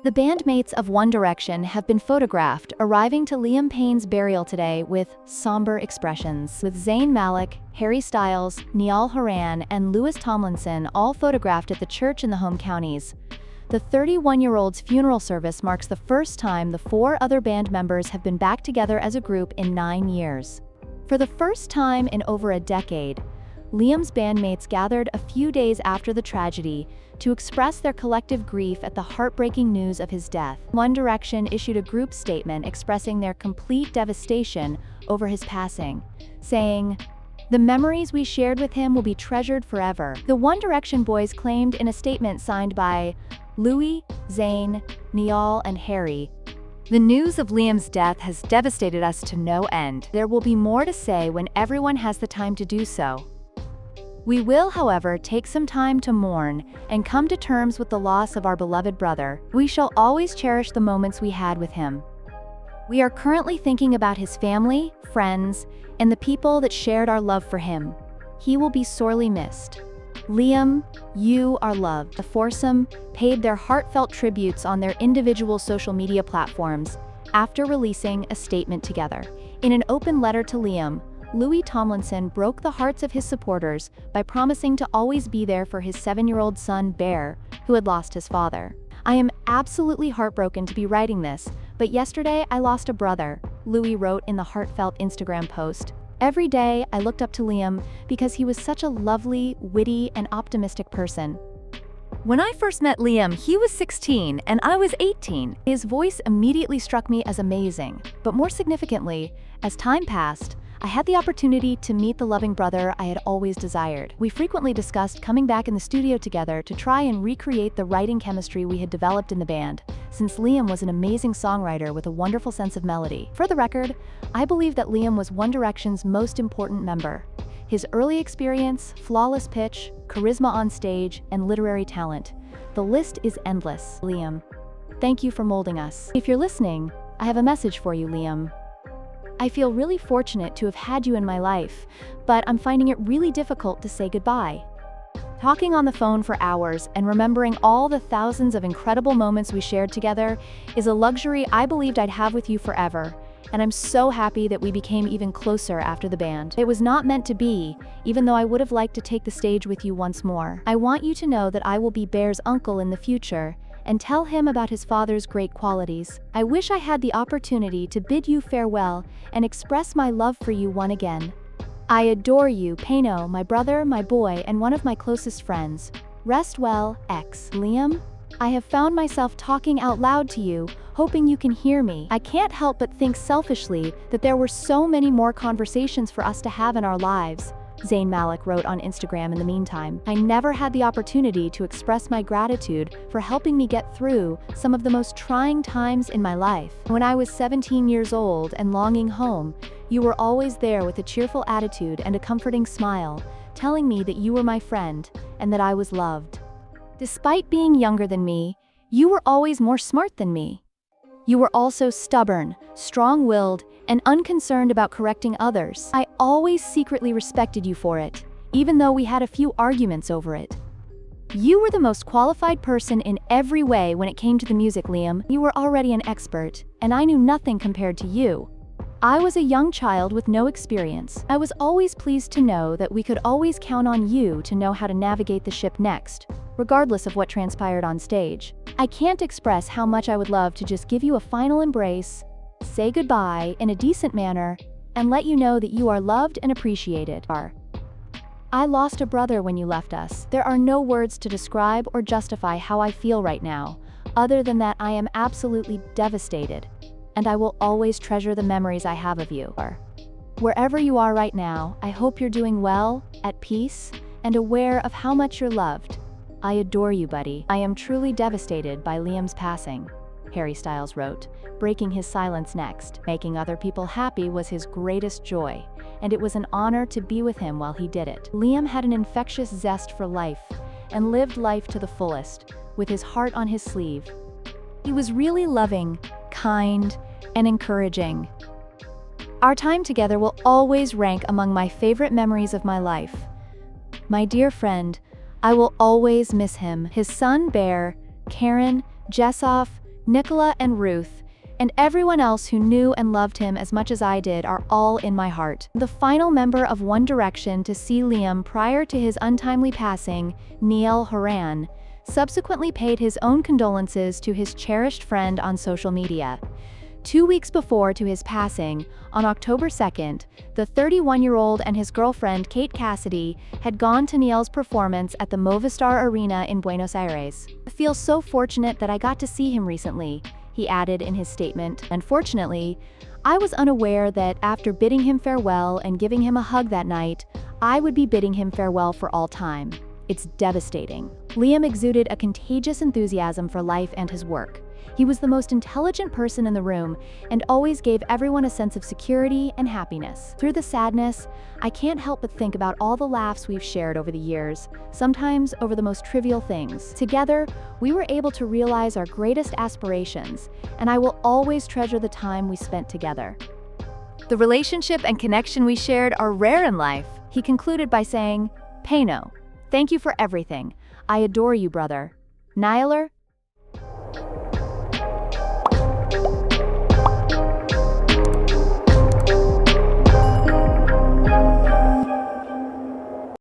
The bandmates of One Direction have been photographed arriving to Liam Payne's burial today with somber expressions, with Zayn Malik, Harry Styles, Niall Horan, and Louis Tomlinson all photographed at the church in the home counties. The 31-year-old's funeral service marks the first time the four other band members have been back together as a group in 9 years. For the first time in over a decade, Liam's bandmates gathered a few days after the tragedy to express their collective grief at the heartbreaking news of his death. One Direction issued a group statement expressing their complete devastation over his passing, saying, "The memories we shared with him will be treasured forever." The One Direction boys claimed in a statement signed by Louis, Zayn, Niall, and Harry, "The news of Liam's death has devastated us to no end. There will be more to say when everyone has the time to do so. We will, however, take some time to mourn and come to terms with the loss of our beloved brother. We shall always cherish the moments we had with him. We are currently thinking about his family, friends, and the people that shared our love for him. He will be sorely missed. Liam, you are loved." The foursome paid their heartfelt tributes on their individual social media platforms after releasing a statement together. In an open letter to Liam, Louis Tomlinson broke the hearts of his supporters by promising to always be there for his 7-year-old son, Bear, who had lost his father. "I am absolutely heartbroken to be writing this, but yesterday I lost a brother," Louis wrote in the heartfelt Instagram post. "Every day I looked up to Liam because he was such a lovely, witty, and optimistic person. When I first met Liam, he was 16 and I was 18. His voice immediately struck me as amazing, but more significantly, as time passed, I had the opportunity to meet the loving brother I had always desired. We frequently discussed coming back in the studio together to try and recreate the writing chemistry we had developed in the band, since Liam was an amazing songwriter with a wonderful sense of melody. For the record, I believe that Liam was One Direction's most important member. His early experience, flawless pitch, charisma on stage, and literary talent. The list is endless. Liam, thank you for molding us. If you're listening, I have a message for you, Liam. I feel really fortunate to have had you in my life, but I'm finding it really difficult to say goodbye. Talking on the phone for hours and remembering all the thousands of incredible moments we shared together is a luxury I believed I'd have with you forever, and I'm so happy that we became even closer after the band. It was not meant to be, even though I would have liked to take the stage with you once more. I want you to know that I will be Bear's uncle in the future, and tell him about his father's great qualities. I wish I had the opportunity to bid you farewell and express my love for you once again. I adore you, Payne, my brother, my boy, and one of my closest friends. Rest well, X. Liam, I have found myself talking out loud to you, hoping you can hear me. I can't help but think selfishly that there were so many more conversations for us to have in our lives," Zayn Malik wrote on Instagram in the meantime. "I never had the opportunity to express my gratitude for helping me get through some of the most trying times in my life. When I was 17 years old and longing home, you were always there with a cheerful attitude and a comforting smile, telling me that you were my friend and that I was loved. Despite being younger than me, you were always more smart than me. You were also stubborn, strong-willed, and unconcerned about correcting others. I always secretly respected you for it, even though we had a few arguments over it. You were the most qualified person in every way when it came to the music, Liam. You were already an expert, and I knew nothing compared to you. I was a young child with no experience. I was always pleased to know that we could always count on you to know how to navigate the ship next, regardless of what transpired on stage. I can't express how much I would love to just give you a final embrace, say goodbye in a decent manner, and let you know that you are loved and appreciated. I lost a brother when you left us. There are no words to describe or justify how I feel right now, other than that I am absolutely devastated, and I will always treasure the memories I have of you. Wherever you are right now, I hope you're doing well, at peace, and aware of how much you're loved. I adore you, buddy. I am truly devastated by Liam's passing," Harry Styles wrote, breaking his silence next. Making other people happy was his greatest joy, and it was an honor to be with him while he did it. Liam had an infectious zest for life, and lived life to the fullest, with his heart on his sleeve. He was really loving, kind, and encouraging. Our time together will always rank among my favorite memories of my life. My dear friend, I will always miss him. His son, Bear, Karen, Jessoff, Nicola and Ruth, and everyone else who knew and loved him as much as I did are all in my heart. The final member of One Direction to see Liam prior to his untimely passing, Niall Horan, subsequently paid his own condolences to his cherished friend on social media. 2 weeks before to his passing, on October 2nd, the 31-year-old and his girlfriend Kate Cassidy had gone to Niall's performance at the Movistar Arena in Buenos Aires. "I feel so fortunate that I got to see him recently," he added in his statement. "Unfortunately, I was unaware that after bidding him farewell and giving him a hug that night, I would be bidding him farewell for all time. It's devastating." Liam exuded a contagious enthusiasm for life and his work. He was the most intelligent person in the room and always gave everyone a sense of security and happiness. Through the sadness, I can't help but think about all the laughs we've shared over the years, sometimes over the most trivial things. Together, we were able to realize our greatest aspirations, and I will always treasure the time we spent together. "The relationship and connection we shared are rare in life," he concluded by saying, "Payno, thank you for everything. I adore you, brother. Niall,